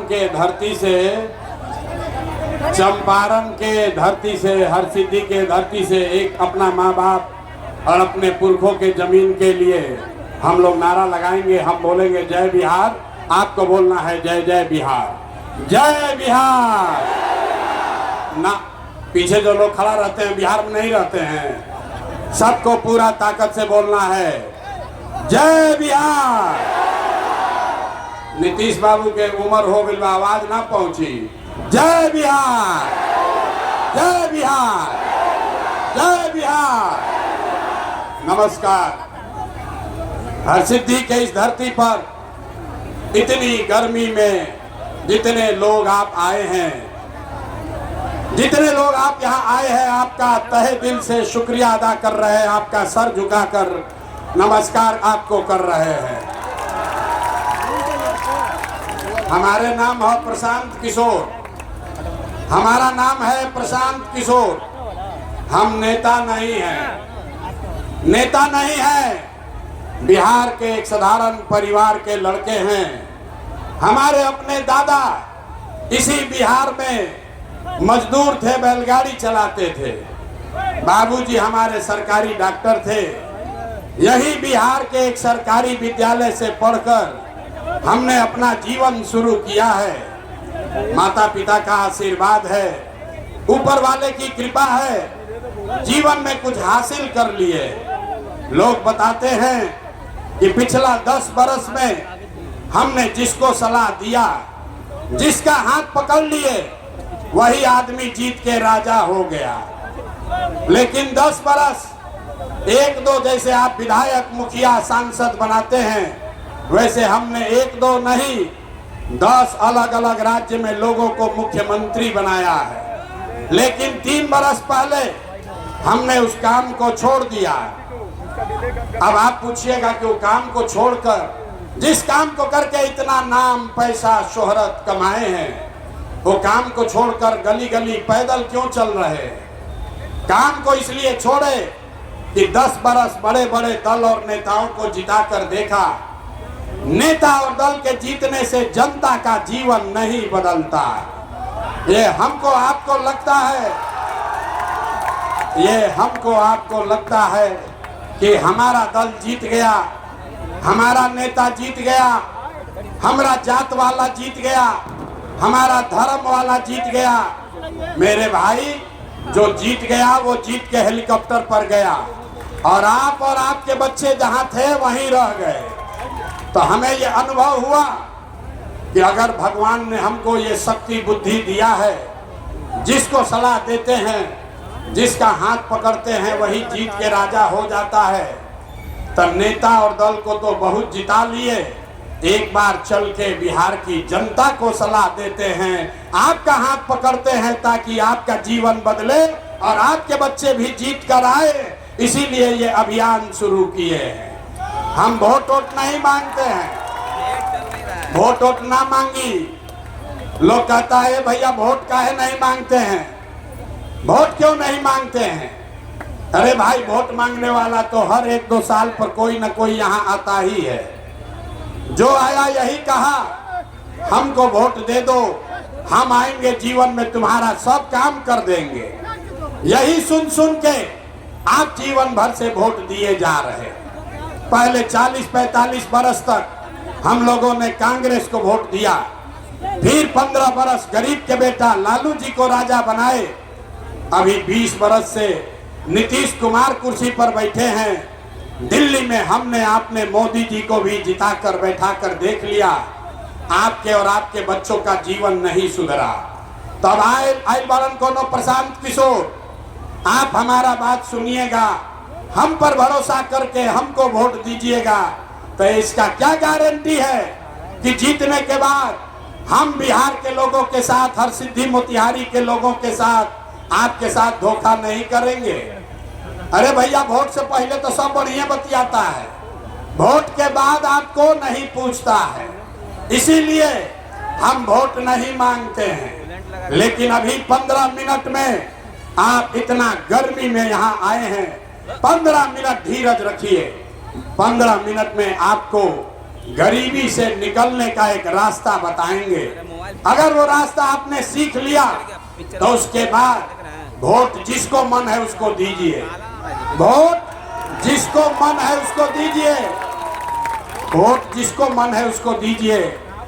के धरती से, चंपारण के धरती से, हरसिद्धि के धरती से एक अपना माँ बाप और अपने पुरखों के जमीन के लिए हम लोग नारा लगाएंगे। हम बोलेंगे जय बिहार, आपको बोलना है जय जय बिहार, जय बिहार। ना पीछे जो लोग खड़ा रहते हैं बिहार में नहीं रहते हैं, सबको पूरा ताकत से बोलना है जय बिहार। नीतीश बाबू के उम्र हो गई, आवाज ना पहुंची। जय बिहार, जय बिहार, जय बिहार। नमस्कार। हरसिद्धि के इस धरती पर इतनी गर्मी में जितने लोग आप आए हैं, जितने लोग आप यहाँ आए हैं, आपका तहे दिल से शुक्रिया अदा कर रहे हैं, आपका सर झुकाकर नमस्कार आपको कर रहे हैं। हमारे नाम है प्रशांत किशोर, हमारा नाम है प्रशांत किशोर। हम नेता नहीं हैं, नेता नहीं हैं, बिहार के एक साधारण परिवार के लड़के हैं। हमारे अपने दादा इसी बिहार में मजदूर थे, बैलगाड़ी चलाते थे। बाबूजी हमारे सरकारी डॉक्टर थे। यही बिहार के एक सरकारी विद्यालय से पढ़कर हमने अपना जीवन शुरू किया है। माता पिता का आशीर्वाद है, ऊपर वाले की कृपा है, जीवन में कुछ हासिल कर लिए। लोग बताते हैं कि पिछला 10 बरस में हमने जिसको सलाह दिया, जिसका हाथ पकड़ लिए, वही आदमी जीत के राजा हो गया। लेकिन 10 बरस एक दो जैसे आप विधायक, मुखिया, सांसद बनाते हैं, वैसे हमने 1-2 नहीं 10 अलग अलग राज्य में लोगों को मुख्यमंत्री बनाया है। लेकिन 3 बरस पहले हमने उस काम को छोड़ दिया। अब आप पूछिएगा कि वो काम को छोड़कर, जिस काम को करके इतना नाम, पैसा, शोहरत कमाए हैं, वो काम को छोड़कर गली गली पैदल क्यों चल रहे हैं? काम को इसलिए छोड़े कि 10 बरस बड़े बड़े दल और नेताओं को जिताकर देखा, नेता और दल के जीतने से जनता का जीवन नहीं बदलता। ये हमको आपको लगता है, ये हमको आपको लगता है कि हमारा दल जीत गया, हमारा नेता जीत गया, हमारा जात वाला जीत गया, हमारा धर्म वाला जीत गया। मेरे भाई, जो जीत गया वो जीत के हेलीकॉप्टर पर गया, और आप और आपके बच्चे जहां थे वहीं रह गए। तो हमें ये अनुभव हुआ कि अगर भगवान ने हमको ये शक्ति बुद्धि दिया है, जिसको सलाह देते हैं, जिसका हाथ पकड़ते हैं, वही जीत के राजा हो जाता है। तो नेता और दल को तो बहुत जिता लिए, एक बार चल के बिहार की जनता को सलाह देते हैं, आपका हाथ पकड़ते हैं ताकि आपका जीवन बदले और आपके बच्चे भी जीत कर आए। इसीलिए ये अभियान शुरू किए हैं। हम वोट वोट नहीं मांगते हैं, वोट वोट ना मांगी। लोग कहता है भैया वोट काहे नहीं मांगते हैं, वोट क्यों नहीं मांगते हैं? अरे भाई, वोट मांगने वाला तो हर 1-2 साल पर कोई ना कोई यहाँ आता ही है। जो आया यही कहा हमको वोट दे दो, हम आएंगे जीवन में तुम्हारा सब काम कर देंगे। यही सुन सुन के आप जीवन भर से वोट दिए जा रहे। पहले 40-45 बरस तक हम लोगों ने कांग्रेस को वोट दिया, फिर 15 बरस गरीब के बेटा लालू जी को राजा बनाए। अभी 20 बरस से नीतीश कुमार कुर्सी पर बैठे हैं। दिल्ली में हमने आपने मोदी जी को भी जिता कर बैठा कर देख लिया, आपके और आपके बच्चों का जीवन नहीं सुधरा। तब आए बालन कोनो प्रशांत किशोर, आप हमारा बात सुनिएगा, हम पर भरोसा करके हमको वोट दीजिएगा। तो इसका क्या गारंटी है कि जीतने के बाद हम बिहार के लोगों के साथ, हरसिद्धि मोतिहारी के लोगों के साथ, आपके साथ धोखा नहीं करेंगे? अरे भैया, वोट से पहले तो सब बढ़िया बतियाता है, वोट के बाद आपको नहीं पूछता है। इसीलिए हम वोट नहीं मांगते हैं। लेकिन अभी 15 मिनट में आप इतना गर्मी में यहाँ आए हैं, 15 मिनट धीरज रखिए। 15 मिनट में आपको गरीबी से निकलने का एक रास्ता बताएंगे। अगर वो रास्ता आपने सीख लिया तो उसके बाद वोट जिसको मन है उसको दीजिए, वोट जिसको मन है उसको दीजिए, वोट जिसको मन है उसको दीजिए।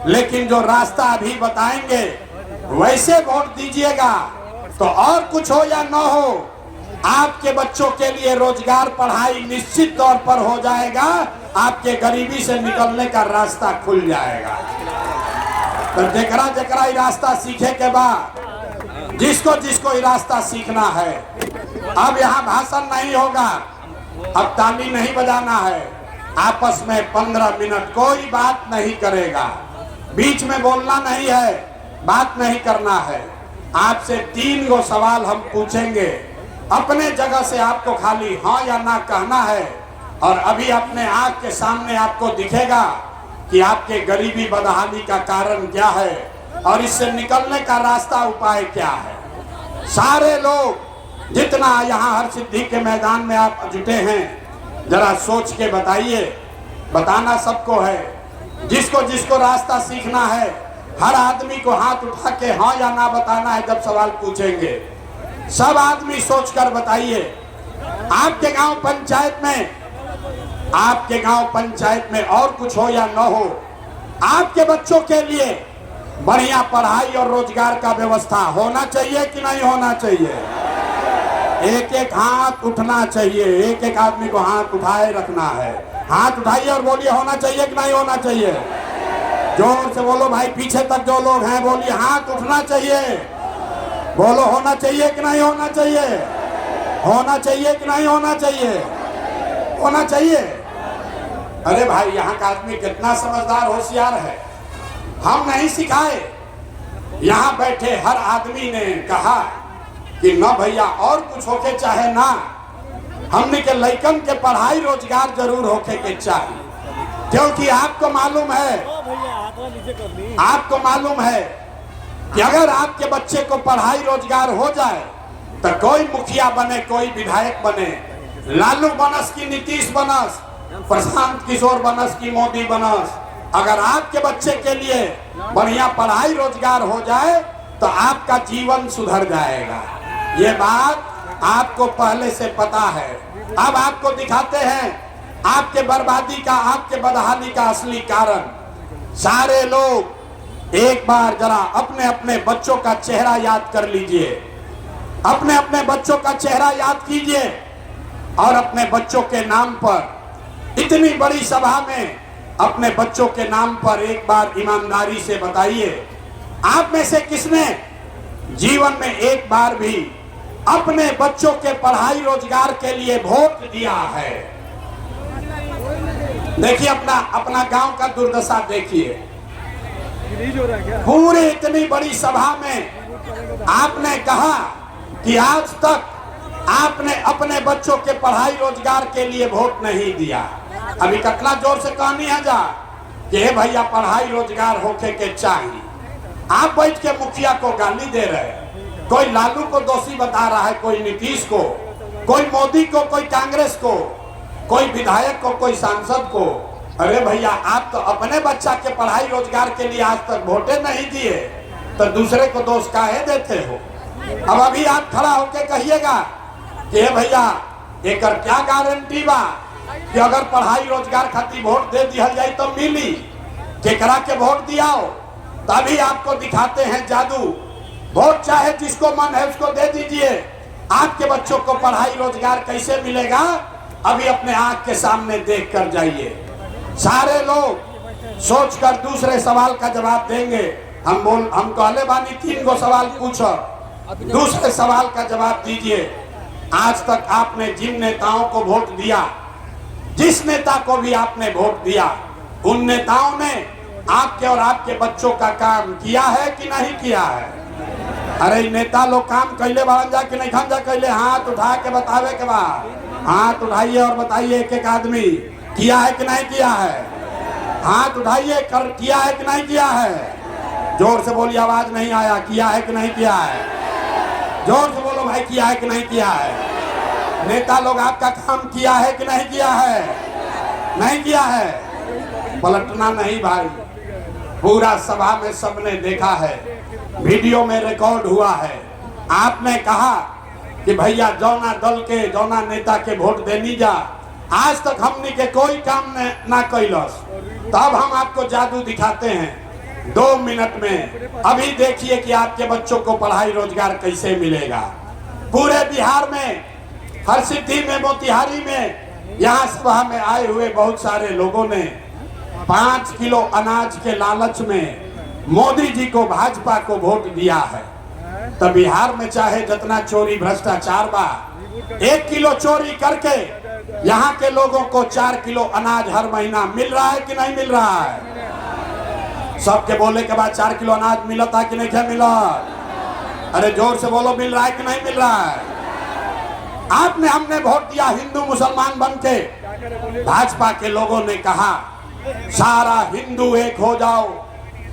लेकिन जो रास्ता अभी बताएंगे वैसे वोट दीजिएगा तो और कुछ हो या न हो, आपके बच्चों के लिए रोजगार पढ़ाई निश्चित तौर पर हो जाएगा, आपके गरीबी से निकलने का रास्ता खुल जाएगा। तो जकरा जकरा ये रास्ता सीखे के बाद जिसको जिसको ये रास्ता सीखना है, अब यहाँ भाषण नहीं होगा, अब ताली नहीं बजाना है, आपस में 15 मिनट कोई बात नहीं करेगा, बीच में बोलना नहीं है, बात नहीं करना है। आपसे 3 गो सवाल हम पूछेंगे, अपने जगह से आपको खाली हाँ या ना कहना है और अभी अपने आँख के सामने आपको दिखेगा कि आपके गरीबी बदहाली का कारण क्या है और इससे निकलने का रास्ता उपाय क्या है। सारे लोग जितना यहाँ हर सिद्धि के मैदान में आप जुटे हैं, जरा सोच के बताइए, बताना सबको है। जिसको जिसको रास्ता सीखना है हर आदमी को हाथ उठा के हाँ या ना बताना है जब सवाल पूछेंगे। सब आदमी सोचकर बताइए, आपके गांव पंचायत में, आपके गांव पंचायत में और कुछ हो या न हो, आपके बच्चों के लिए बढ़िया पढ़ाई और रोजगार का व्यवस्था होना चाहिए कि नहीं होना चाहिए? एक एक हाथ उठना चाहिए, एक एक आदमी को हाथ उठाए रखना है। हाथ उठाइए और बोलिए होना चाहिए कि नहीं होना चाहिए? जोर से बोलो भाई, पीछे तक जो लोग हैं बोलिए हाथ उठना चाहिए, बोलो होना चाहिए कि नहीं होना चाहिए? होना चाहिए कि नहीं होना चाहिए? होना चाहिए। अरे भाई, यहाँ का आदमी कितना समझदार होशियार है, हम नहीं सिखाए, यहाँ बैठे हर आदमी ने कहा कि न भैया और कुछ होके चाहे ना, हमने के लइकन के पढ़ाई रोजगार जरूर होके के चाहिए। क्योंकि आपको मालूम है, आपको मालूम है कि अगर आपके बच्चे को पढ़ाई रोजगार हो जाए तो कोई मुखिया बने, कोई विधायक बने, लालू बनस की नीतीश बनस, प्रशांत किशोर बनस की मोदी बनस, अगर आपके बच्चे के लिए बढ़िया पढ़ाई रोजगार हो जाए तो आपका जीवन सुधर जाएगा। ये बात आपको पहले से पता है। अब आपको दिखाते हैं आपके बर्बादी का, आपके बदहाली का असली कारण। सारे लोग एक बार जरा अपने अपने बच्चों का चेहरा याद कर लीजिए, अपने अपने बच्चों का चेहरा याद कीजिए और अपने बच्चों के नाम पर, इतनी बड़ी सभा में अपने बच्चों के नाम पर एक बार ईमानदारी से बताइए, आप में से किसने जीवन में एक बार भी अपने बच्चों के पढ़ाई रोजगार के लिए वोट दिया है? देखिए अपना अपना गांव का दुर्दशा देखिए। पूरी इतनी बड़ी सभा में आपने कहा कि आज तक आपने अपने बच्चों के पढ़ाई रोजगार के लिए वोट नहीं दिया। अभी कतना जोर से कहनी है जा कि भैया पढ़ाई रोजगार होके के चाहिए। आप बैठ के मुखिया को गाली दे रहे हैं, कोई लालू को दोषी बता रहा है, कोई नीतीश को, कोई मोदी को, कोई कांग्रेस को, कोई विधायक को, कोई सांसद को। अरे भैया, आप तो अपने बच्चा के पढ़ाई रोजगार के लिए आज तक वोटे नहीं दिए तो दूसरे को दोष काहे देते हो? अब अभी आप खड़ा होके कहिएगा कि भैया एक क्या गारंटी बा कि अगर पढ़ाई रोजगार खातिर वोट दे दिया जाए तो मिली, केकरा के वोट दियाओ। तभी आपको दिखाते हैं जादू। वोट चाहे जिसको मन है उसको दे दीजिए। आपके बच्चों को पढ़ाई रोजगार कैसे मिलेगा, अभी अपने आंख के सामने देख कर जाइए। सारे लोग सोचकर दूसरे सवाल का जवाब देंगे। हम कहले बानी 3 गो सवाल पूछो, दूसरे सवाल का जवाब दीजिए। आज तक आपने जिन नेताओं को वोट दिया, जिस नेता को भी आपने वोट दिया, उन नेताओं ने आपके और आपके बच्चों का काम किया है कि नहीं किया है? अरे नेता लोग काम कैले बाड़न जा कि नहीं खान जा कैले? हाथ उठा के बतावे के बाद हाथ उठाइए और बताइए एक एक आदमी किया है कि नहीं किया है? हाथ उठाइए, कर किया है कि नहीं किया है? जोर से बोलिए, आवाज नहीं आया। किया है कि नहीं किया है? जोर से बोलो भाई, किया है कि नहीं किया है? नेता लोग आपका काम किया है कि नहीं किया है? नहीं किया है। पलटना नहीं भाई, पूरा सभा में सबने देखा है, वीडियो में रिकॉर्ड हुआ है। आपने कहा कि भैया जौना दल के जौना नेता के वोट देनी जा, आज तक हमने के कोई काम ना कैलस, तब हम आपको जादू दिखाते हैं 2 मिनट में। अभी देखिए कि आपके बच्चों को पढ़ाई रोजगार कैसे मिलेगा। पूरे बिहार में, हरसिद्धि में, मोतिहारी में, यहाँ सभा में आए हुए बहुत सारे लोगों ने 5 किलो अनाज के लालच में मोदी जी को, भाजपा को वोट दिया है। तो बिहार में चाहे जितना चोरी भ्रष्टाचार बा, 1 किलो चोरी करके यहाँ के लोगों को 4 किलो अनाज हर महीना मिल रहा है कि नहीं मिल रहा है? सबके बोले के बाद 4 किलो अनाज मिलता कि नहीं क्या मिला? अरे जोर से बोलो, मिल रहा है कि नहीं मिल रहा है? आपने हमने वोट दिया हिंदू मुसलमान बन के। भाजपा के लोगों ने कहा सारा हिंदू एक हो जाओ,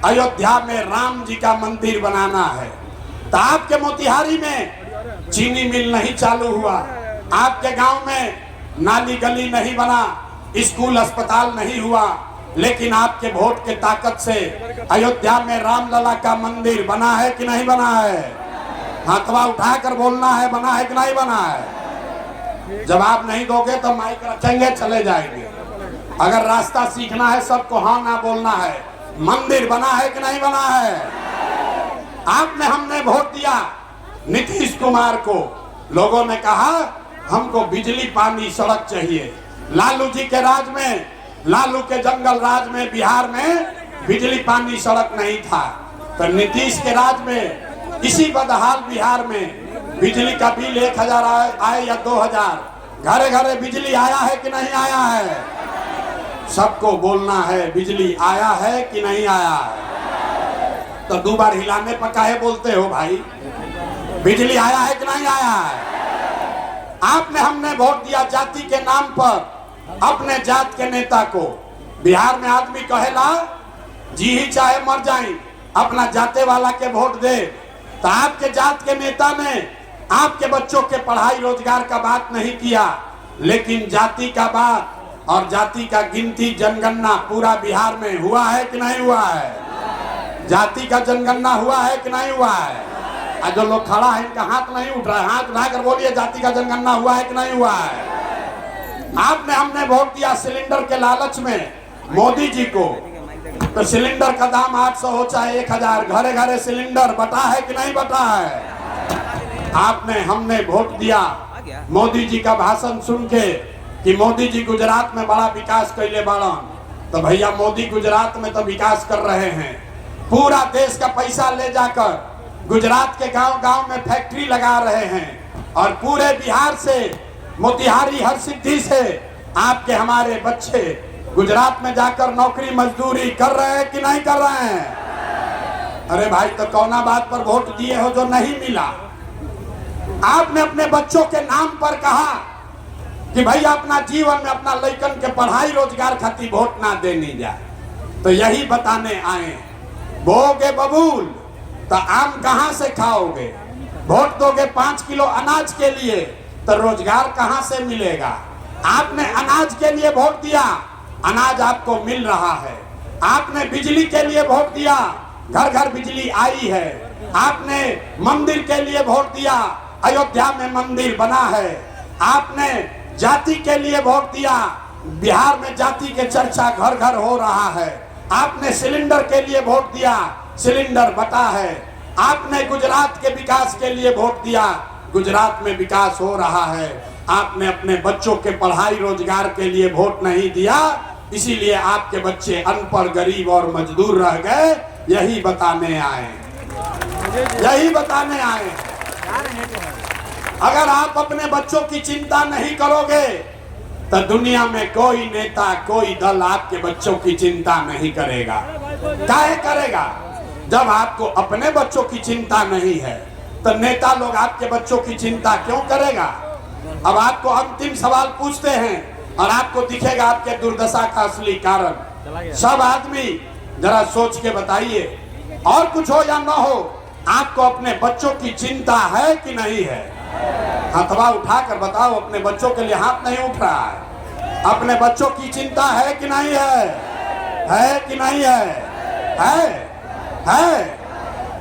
अयोध्या में राम जी का मंदिर बनाना है। तो आपके मोतिहारी में चीनी मिल नहीं चालू हुआ, आपके गांव में नाली गली नहीं बना, स्कूल अस्पताल नहीं हुआ, लेकिन आपके वोट के ताकत से अयोध्या में रामलला का मंदिर बना है कि नहीं बना है? हाथवा उठाकर बोलना है, बना है कि नहीं बना है? जवाब नहीं दोगे तो माइक रखेंगे, चले जाएंगे। अगर रास्ता सीखना है सबको हाँ ना बोलना है। मंदिर बना है कि नहीं बना है? आपने हमने वोट दिया नीतीश कुमार को, लोगों ने कहा हमको बिजली पानी सड़क चाहिए। लालू जी के राज में, लालू के जंगल राज में बिहार में बिजली पानी सड़क नहीं था। तो नीतीश के राज में इसी बदहाल बिहार में बिजली का बिल 1000 आए या 2000, घरे घरे बिजली आया है कि नहीं आया है? सबको बोलना है बिजली आया है कि नहीं आया है। तो 2 बार हिलाने पर काहे बोलते हो भाई? बिजली आया है कि नहीं आया है? आपने हमने वोट दिया जाति के नाम पर अपने जात के नेता को। बिहार में आदमी कहेला जी ही चाहे मर जाए अपना जाते वाला के वोट दे। तो आपके जात के नेता ने आपके बच्चों के पढ़ाई रोजगार का बात नहीं किया, लेकिन जाति का बात और जाति का गिनती जनगणना पूरा बिहार में हुआ है कि नहीं हुआ है? जाति का जनगणना हुआ है कि नहीं हुआ है? आज जो लोग खड़ा है इनका हाथ नहीं उठ रहा है, हाथ उठाकर बोलिए जाति का जनगणना हुआ है कि नहीं हुआ है? आपने हमने वोट दिया सिलेंडर के लालच में मोदी जी को। तो सिलेंडर का दाम 800 हो चाहे 1000, घरे घरे सिलेंडर बटा है कि नहीं बटा है? आपने हमने वोट दिया मोदी जी का भाषण सुन के कि मोदी जी गुजरात में बड़ा विकास कैले बाड़न। तो भैया मोदी गुजरात में तो विकास कर रहे हैं, पूरा देश का पैसा ले जाकर गुजरात के गांव गांव में फैक्ट्री लगा रहे हैं, और पूरे बिहार से, मोतिहारी, हरसिद्धि से आपके हमारे बच्चे गुजरात में जाकर नौकरी मजदूरी कर रहे हैं कि नहीं कर रहे हैं? अरे भाई, तो कौना बात पर वोट दिए हो जो नहीं मिला? आपने अपने बच्चों के नाम पर कहा कि भैया अपना जीवन में अपना लड़कन के पढ़ाई रोजगार खातिर वोट ना देनी जाए। तो यही बताने आए, बोगे बबूल तो आम कहां से खाओगे? वोट दोगे 5 किलो अनाज के लिए तो रोजगार कहां से मिलेगा? आपने अनाज के लिए वोट दिया, अनाज आपको मिल रहा है। आपने बिजली के लिए वोट दिया, घर घर बिजली आई है। आपने मंदिर के लिए वोट दिया, अयोध्या में मंदिर बना है। आपने जाति के लिए वोट दिया, बिहार में जाति के चर्चा घर घर हो रहा है। आपने सिलेंडर के लिए वोट दिया, सिलेंडर बटा है। आपने गुजरात के विकास के लिए वोट दिया, गुजरात में विकास हो रहा है। आपने अपने बच्चों के पढ़ाई रोजगार के लिए वोट नहीं दिया, इसीलिए आपके बच्चे अनपढ़, गरीब और मजदूर रह गए। यही बताने आए, यही बताने आए। अगर आप अपने बच्चों की चिंता नहीं करोगे तो दुनिया में कोई नेता, कोई दल आपके बच्चों की चिंता नहीं करेगा। काहे करेगा? जब आपको अपने बच्चों की चिंता नहीं है तो नेता लोग आपके बच्चों की चिंता क्यों करेगा? अब आपको अंतिम सवाल पूछते हैं और आपको दिखेगा आपके दुर्दशा का असली कारण। सब आदमी जरा सोच के बताइए, और कुछ हो या ना हो, आपको अपने बच्चों की चिंता है कि नहीं है? हथवा उठाकर बताओ, अपने बच्चों के लिए हाथ नहीं उठ रहा है। अपने बच्चों की चिंता है कि नहीं है? है कि नहीं है?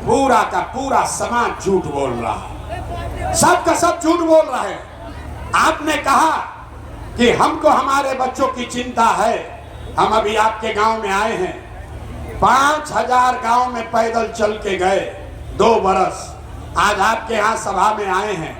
पूरा का पूरा समाज झूठ बोल रहा है, सब का सब झूठ बोल रहा है। आपने कहा कि हमको हमारे बच्चों की चिंता है। हम अभी आपके गांव में आए हैं, 5000 गांव में पैदल चल के गए 2 बरस। आज आपके यहाँ सभा में आए हैं,